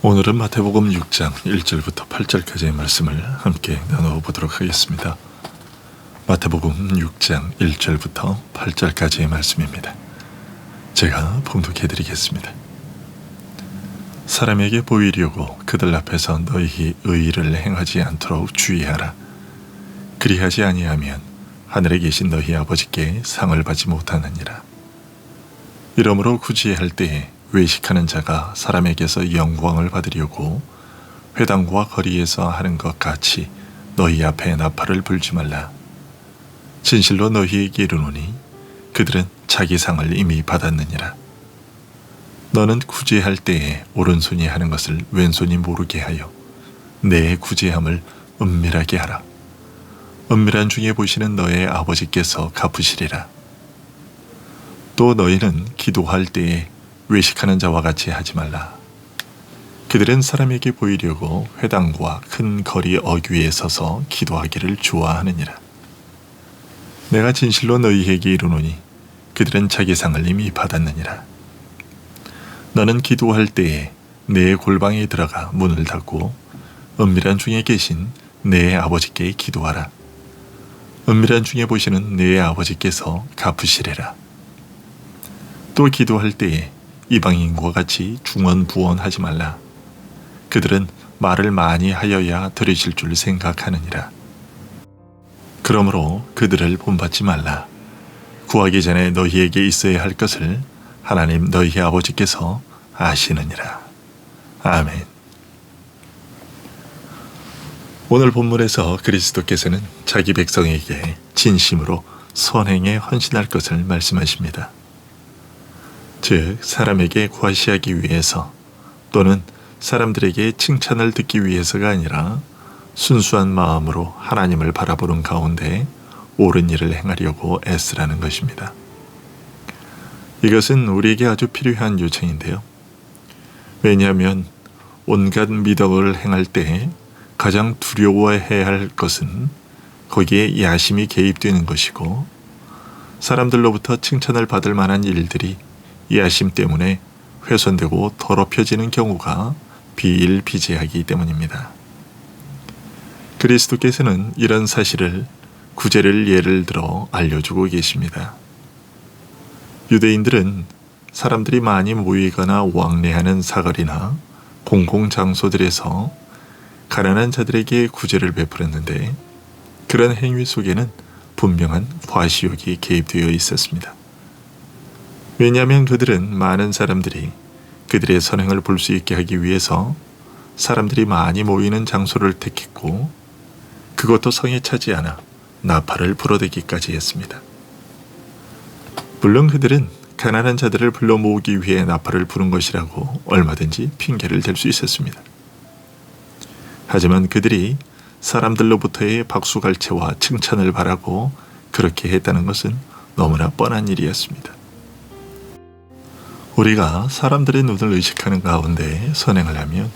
오늘은 마태복음 6장 1절부터 8절까지의 말씀을 함께 나눠보도록 하겠습니다. 마태복음 6장 1절부터 8절까지의 말씀입니다. 제가 봉독해드리겠습니다. 사람에게 보이려고 그들 앞에서 너희 의의를 행하지 않도록 주의하라. 그리하지 아니하면 하늘에 계신 너희 아버지께 상을 받지 못하느니라. 이러므로 구제할 때에 외식하는 자가 사람에게서 영광을 받으려고 회당과 거리에서 하는 것 같이 너희 앞에 나팔을 불지 말라. 진실로 너희에게 이르노니 그들은 자기 상을 이미 받았느니라. 너는 구제할 때에 오른손이 하는 것을 왼손이 모르게 하여 내 구제함을 은밀하게 하라. 은밀한 중에 보시는 너의 아버지께서 갚으시리라. 또 너희는 기도할 때에 외식하는 자와 같이 하지 말라. 그들은 사람에게 보이려고 회당과 큰 거리 어귀에 서서 기도하기를 좋아하느니라. 내가 진실로 너희에게 이르노니 그들은 자기 상을 이미 받았느니라. 너는 기도할 때에 내 골방에 들어가 문을 닫고 은밀한 중에 계신 내 아버지께 기도하라. 은밀한 중에 보시는 내 아버지께서 갚으시리라. 또 기도할 때에 이방인과 같이 중언부언하지 말라. 그들은 말을 많이 하여야 들으실 줄 생각하느니라. 그러므로 그들을 본받지 말라. 구하기 전에 너희에게 있어야 할 것을 하나님 너희 아버지께서 아시느니라. 아멘. 오늘 본문에서 그리스도께서는 자기 백성에게 진심으로 선행에 헌신할 것을 말씀하십니다. 즉 사람에게 과시하기 위해서 또는 사람들에게 칭찬을 듣기 위해서가 아니라 순수한 마음으로 하나님을 바라보는 가운데 옳은 일을 행하려고 애쓰라는 것입니다. 이것은 우리에게 아주 필요한 요청인데요. 왜냐하면 온갖 미덕을 행할 때 가장 두려워해야 할 것은 거기에 야심이 개입되는 것이고 사람들로부터 칭찬을 받을 만한 일들이 야심 때문에 훼손되고 더럽혀지는 경우가 비일비재하기 때문입니다. 그리스도께서는 이런 사실을 구제를 예를 들어 알려주고 계십니다. 유대인들은 사람들이 많이 모이거나 왕래하는 사거리나 공공장소들에서 가난한 자들에게 구제를 베풀었는데 그런 행위 속에는 분명한 과시욕이 개입되어 있었습니다. 왜냐하면 그들은 많은 사람들이 그들의 선행을 볼 수 있게 하기 위해서 사람들이 많이 모이는 장소를 택했고 그것도 성에 차지 않아 나팔을 불어대기까지 했습니다. 물론 그들은 가난한 자들을 불러 모으기 위해 나팔을 부른 것이라고 얼마든지 핑계를 댈 수 있었습니다. 하지만 그들이 사람들로부터의 박수갈채와 칭찬을 바라고 그렇게 했다는 것은 너무나 뻔한 일이었습니다. 우리가 사람들의 눈을 의식하는 가운데 선행을 하면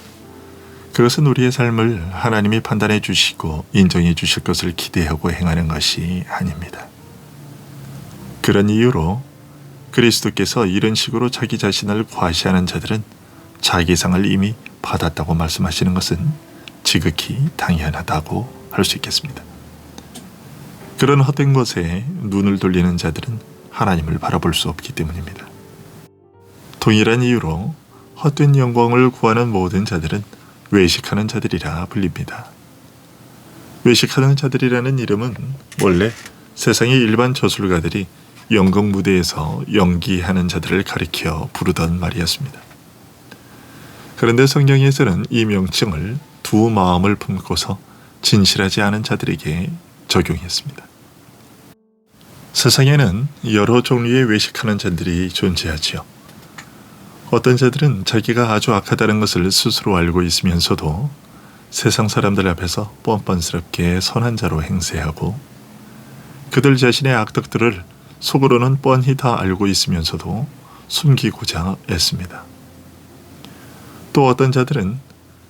그것은 우리의 삶을 하나님이 판단해 주시고 인정해 주실 것을 기대하고 행하는 것이 아닙니다. 그런 이유로 그리스도께서 이런 식으로 자기 자신을 과시하는 자들은 자기 상을 이미 받았다고 말씀하시는 것은 지극히 당연하다고 할 수 있겠습니다. 그런 헛된 것에 눈을 돌리는 자들은 하나님을 바라볼 수 없기 때문입니다. 동일한 이유로 헛된 영광을 구하는 모든 자들은 외식하는 자들이라 불립니다. 외식하는 자들이라는 이름은 원래 세상의 일반 저술가들이 연극 무대에서 연기하는 자들을 가리켜 부르던 말이었습니다. 그런데 성경에서는 이 명칭을 두 마음을 품고서 진실하지 않은 자들에게 적용했습니다. 세상에는 여러 종류의 외식하는 자들이 존재하지요. 어떤 자들은 자기가 아주 악하다는 것을 스스로 알고 있으면서도 세상 사람들 앞에서 뻔뻔스럽게 선한 자로 행세하고 그들 자신의 악덕들을 속으로는 뻔히 다 알고 있으면서도 숨기고자 애씁니다. 또 어떤 자들은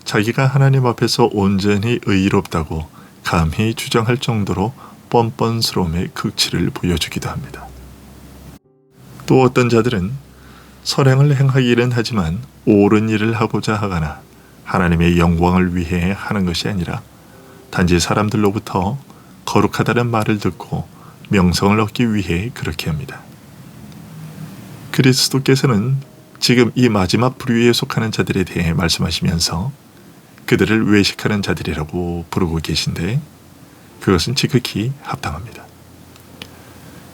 자기가 하나님 앞에서 온전히 의롭다고 감히 주장할 정도로 뻔뻔스러움의 극치를 보여주기도 합니다. 또 어떤 자들은 선행을 행하기는 하지만 옳은 일을 하고자 하거나 하나님의 영광을 위해 하는 것이 아니라 단지 사람들로부터 거룩하다는 말을 듣고 명성을 얻기 위해 그렇게 합니다. 그리스도께서는 지금 이 마지막 부류에 속하는 자들에 대해 말씀하시면서 그들을 외식하는 자들이라고 부르고 계신데 그것은 지극히 합당합니다.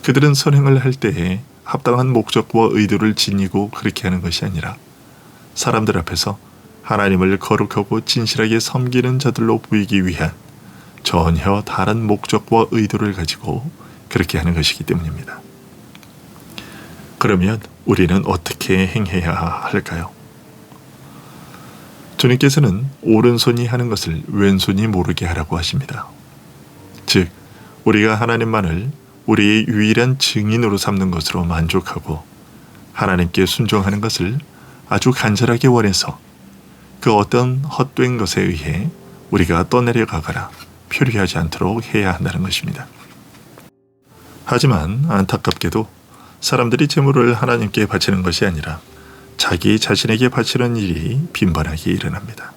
그들은 선행을 할 때에 합당한 목적과 의도를 지니고 그렇게 하는 것이 아니라 사람들 앞에서 하나님을 거룩하고 진실하게 섬기는 자들로 보이기 위한 전혀 다른 목적과 의도를 가지고 그렇게 하는 것이기 때문입니다. 그러면 우리는 어떻게 행해야 할까요? 주님께서는 오른손이 하는 것을 왼손이 모르게 하라고 하십니다. 즉, 우리가 하나님만을 우리의 유일한 증인으로 삼는 것으로 만족하고 하나님께 순종하는 것을 아주 간절하게 원해서 그 어떤 헛된 것에 의해 우리가 떠내려가거나 표류하지 않도록 해야 한다는 것입니다. 하지만 안타깝게도 사람들이 제물을 하나님께 바치는 것이 아니라 자기 자신에게 바치는 일이 빈번하게 일어납니다.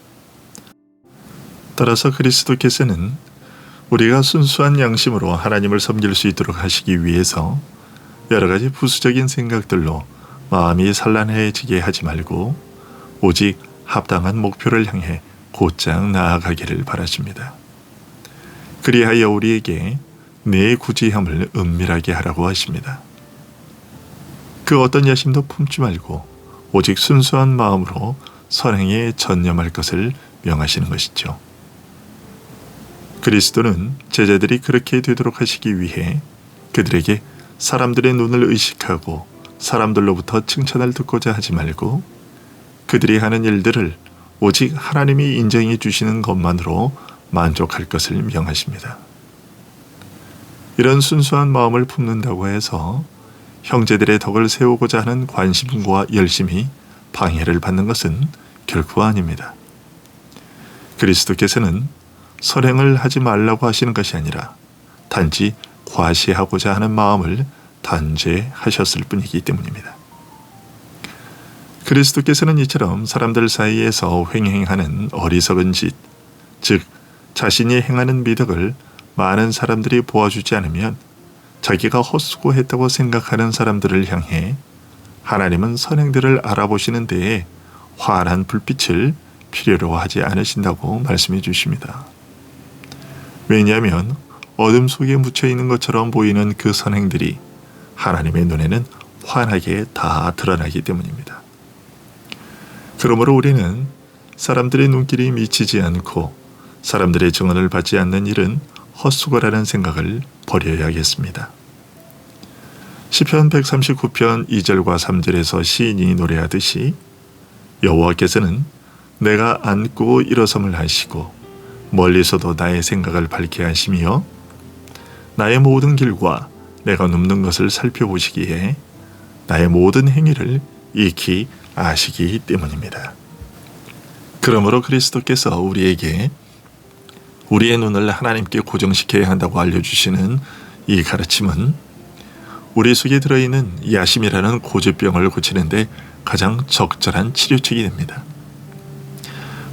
따라서 그리스도께서는 우리가 순수한 양심으로 하나님을 섬길 수 있도록 하시기 위해서 여러 가지 부수적인 생각들로 마음이 산란해지게 하지 말고 오직 합당한 목표를 향해 곧장 나아가기를 바라십니다. 그리하여 우리에게 내 구제함을 은밀하게 하라고 하십니다. 그 어떤 야심도 품지 말고 오직 순수한 마음으로 선행에 전념할 것을 명하시는 것이죠. 그리스도는 제자들이 그렇게 되도록 하시기 위해 그들에게 사람들의 눈을 의식하고 사람들로부터 칭찬을 듣고자 하지 말고 그들이 하는 일들을 오직 하나님이 인정해 주시는 것만으로 만족할 것을 명하십니다. 이런 순수한 마음을 품는다고 해서 형제들의 덕을 세우고자 하는 관심과 열심이 방해를 받는 것은 결코 아닙니다. 그리스도께서는 선행을 하지 말라고 하시는 것이 아니라 단지 과시하고자 하는 마음을 단죄하셨을 뿐이기 때문입니다. 그리스도께서는 이처럼 사람들 사이에서 횡행하는 어리석은 짓, 즉 자신이 행하는 미덕을 많은 사람들이 보아주지 않으면 자기가 헛수고했다고 생각하는 사람들을 향해 하나님은 선행들을 알아보시는 데에 환한 불빛을 필요로 하지 않으신다고 말씀해 주십니다. 왜냐하면 어둠 속에 묻혀 있는 것처럼 보이는 그 선행들이 하나님의 눈에는 환하게 다 드러나기 때문입니다. 그러므로 우리는 사람들의 눈길이 미치지 않고 사람들의 증언을 받지 않는 일은 헛수고라는 생각을 버려야겠습니다. 시편 139편 2절과 3절에서 시인이 노래하듯이 여호와께서는 내가 앉고 일어섬을 하시고 멀리서도 나의 생각을 밝게 하시며 나의 모든 길과 내가 눕는 것을 살펴보시기에 나의 모든 행위를 익히 아시기 때문입니다. 그러므로 그리스도께서 우리에게 우리의 눈을 하나님께 고정시켜야 한다고 알려주시는 이 가르침은 우리 속에 들어있는 야심이라는 고질병을 고치는데 가장 적절한 치료책이 됩니다.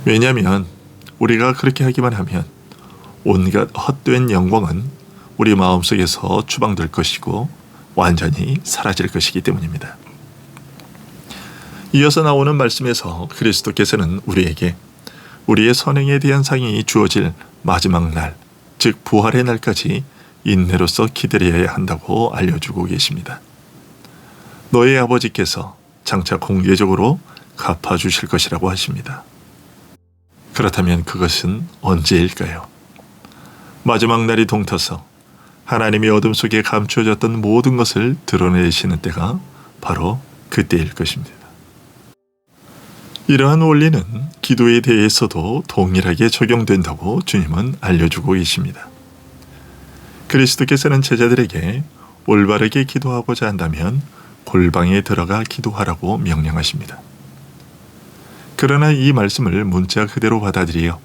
왜냐하면 우리가 그렇게 하기만 하면 온갖 헛된 영광은 우리 마음속에서 추방될 것이고 완전히 사라질 것이기 때문입니다. 이어서 나오는 말씀에서 그리스도께서는 우리에게 우리의 선행에 대한 상이 주어질 마지막 날, 즉 부활의 날까지 인내로서 기다려야 한다고 알려주고 계십니다. 너의 아버지께서 장차 공개적으로 갚아주실 것이라고 하십니다. 그렇다면 그것은 언제일까요? 마지막 날이 동터서 하나님이 어둠 속에 감추어졌던 모든 것을 드러내시는 때가 바로 그때일 것입니다. 이러한 원리는 기도에 대해서도 동일하게 적용된다고 주님은 알려주고 계십니다. 그리스도께서는 제자들에게 올바르게 기도하고자 한다면 골방에 들어가 기도하라고 명령하십니다. 그러나 이 말씀을 문자 그대로 받아들여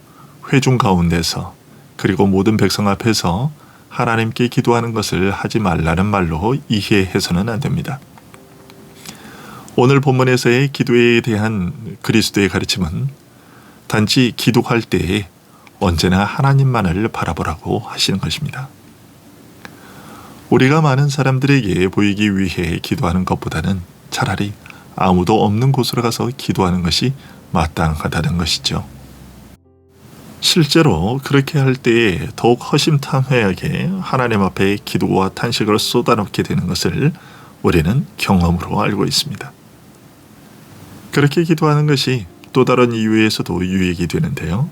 회중 가운데서 그리고 모든 백성 앞에서 하나님께 기도하는 것을 하지 말라는 말로 이해해서는 안 됩니다. 오늘 본문에서의 기도에 대한 그리스도의 가르침은 단지 기도할 때에 언제나 하나님만을 바라보라고 하시는 것입니다. 우리가 많은 사람들에게 보이기 위해 기도하는 것보다는 차라리 아무도 없는 곳으로 가서 기도하는 것이 마땅하다는 것이죠. 실제로 그렇게 할 때에 더욱 허심탄회하게 하나님 앞에 기도와 탄식을 쏟아놓게 되는 것을 우리는 경험으로 알고 있습니다. 그렇게 기도하는 것이 또 다른 이유에서도 유익이 되는데요.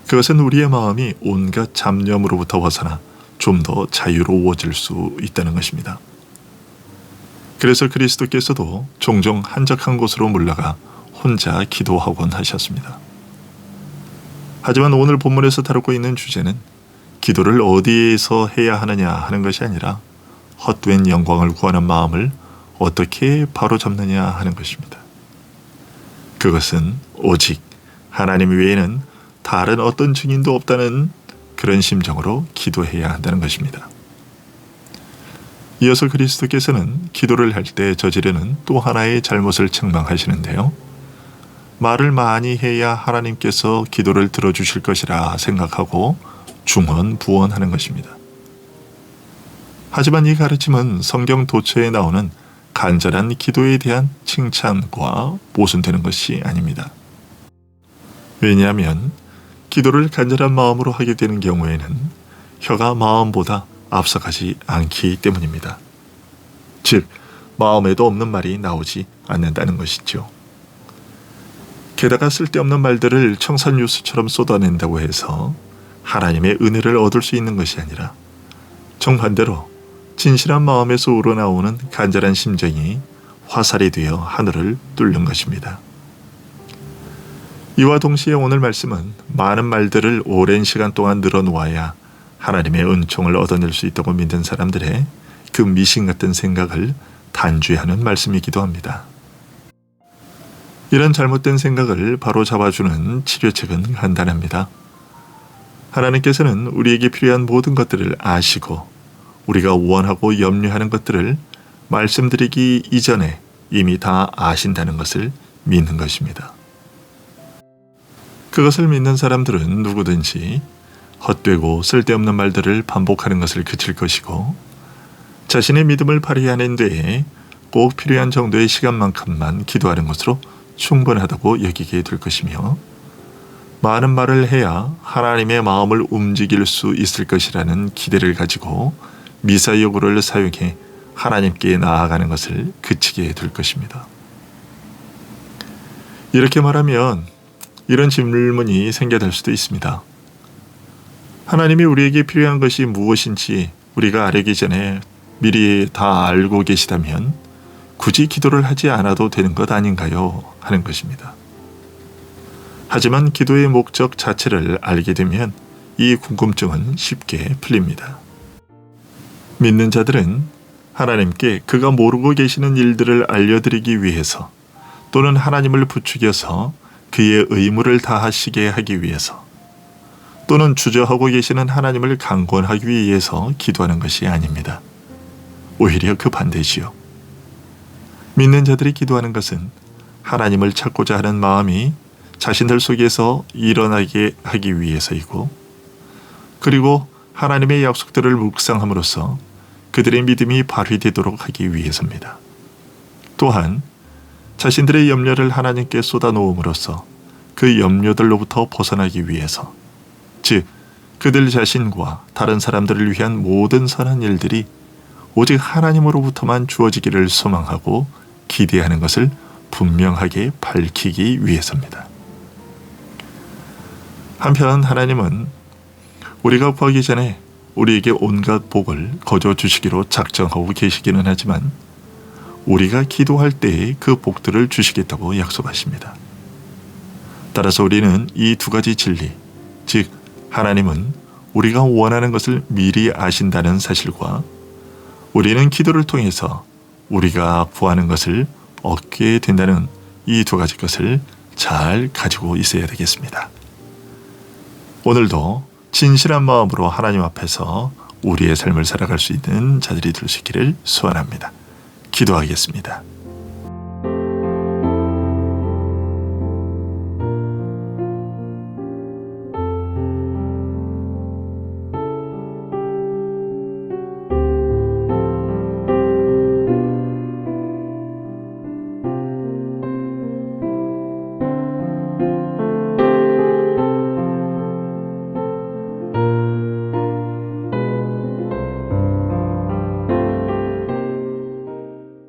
그것은 우리의 마음이 온갖 잡념으로부터 벗어나 좀 더 자유로워질 수 있다는 것입니다. 그래서 그리스도께서도 종종 한적한 곳으로 물러가 혼자 기도하곤 하셨습니다. 하지만 오늘 본문에서 다루고 있는 주제는 기도를 어디에서 해야 하느냐 하는 것이 아니라 헛된 영광을 구하는 마음을 어떻게 바로잡느냐 하는 것입니다. 그것은 오직 하나님 외에는 다른 어떤 증인도 없다는 그런 심정으로 기도해야 한다는 것입니다. 이어서 그리스도께서는 기도를 할 때 저지르는 또 하나의 잘못을 책망하시는데요. 말을 많이 해야 하나님께서 기도를 들어주실 것이라 생각하고 중언부언하는 것입니다. 하지만 이 가르침은 성경 도처에 나오는 간절한 기도에 대한 칭찬과 모순되는 것이 아닙니다. 왜냐하면 기도를 간절한 마음으로 하게 되는 경우에는 혀가 마음보다 앞서가지 않기 때문입니다. 즉, 마음에도 없는 말이 나오지 않는다는 것이죠. 게다가 쓸데없는 말들을 청산유수처럼 쏟아낸다고 해서 하나님의 은혜를 얻을 수 있는 것이 아니라 정반대로 진실한 마음에서 우러나오는 간절한 심정이 화살이 되어 하늘을 뚫는 것입니다. 이와 동시에 오늘 말씀은 많은 말들을 오랜 시간 동안 늘어놓아야 하나님의 은총을 얻어낼 수 있다고 믿는 사람들의 그 미신 같은 생각을 단죄하는 말씀이기도 합니다. 이런 잘못된 생각을 바로 잡아주는 치료책은 간단합니다. 하나님께서는 우리에게 필요한 모든 것들을 아시고 우리가 원하고 염려하는 것들을 말씀드리기 이전에 이미 다 아신다는 것을 믿는 것입니다. 그것을 믿는 사람들은 누구든지 헛되고 쓸데없는 말들을 반복하는 것을 그칠 것이고 자신의 믿음을 발휘하는 데에 꼭 필요한 정도의 시간만큼만 기도하는 것으로 충분하다고 여기게 될 것이며 많은 말을 해야 하나님의 마음을 움직일 수 있을 것이라는 기대를 가지고 미사여구를 사용해 하나님께 나아가는 것을 그치게 될 것입니다. 이렇게 말하면 이런 질문이 생겨날 수도 있습니다. 하나님이 우리에게 필요한 것이 무엇인지 우리가 알기 전에 미리 다 알고 계시다면 굳이 기도를 하지 않아도 되는 것 아닌가요? 하는 것입니다. 하지만 기도의 목적 자체를 알게 되면 이 궁금증은 쉽게 풀립니다. 믿는 자들은 하나님께 그가 모르고 계시는 일들을 알려드리기 위해서 또는 하나님을 부추겨서 그의 의무를 다하시게 하기 위해서 또는 주저하고 계시는 하나님을 강권하기 위해서 기도하는 것이 아닙니다. 오히려 그 반대지요. 믿는 자들이 기도하는 것은 하나님을 찾고자 하는 마음이 자신들 속에서 일어나게 하기 위해서이고 그리고 하나님의 약속들을 묵상함으로써 그들의 믿음이 발휘되도록 하기 위해서입니다. 또한 자신들의 염려를 하나님께 쏟아놓음으로써 그 염려들로부터 벗어나기 위해서 즉 그들 자신과 다른 사람들을 위한 모든 선한 일들이 오직 하나님으로부터만 주어지기를 소망하고 기대하는 것을 분명하게 밝히기 위해서입니다. 한편 하나님은 우리가 구하기 전에 우리에게 온갖 복을 거저 주시기로 작정하고 계시기는 하지만 우리가 기도할 때에 그 복들을 주시겠다고 약속하십니다. 따라서 우리는 이 두 가지 진리, 즉 하나님은 우리가 원하는 것을 미리 아신다는 사실과 우리는 기도를 통해서 우리가 구하는 것을 얻게 된다는 이 두 가지 것을 잘 가지고 있어야 되겠습니다. 오늘도 진실한 마음으로 하나님 앞에서 우리의 삶을 살아갈 수 있는 자들이 될 수 있기를 소원합니다. 기도하겠습니다.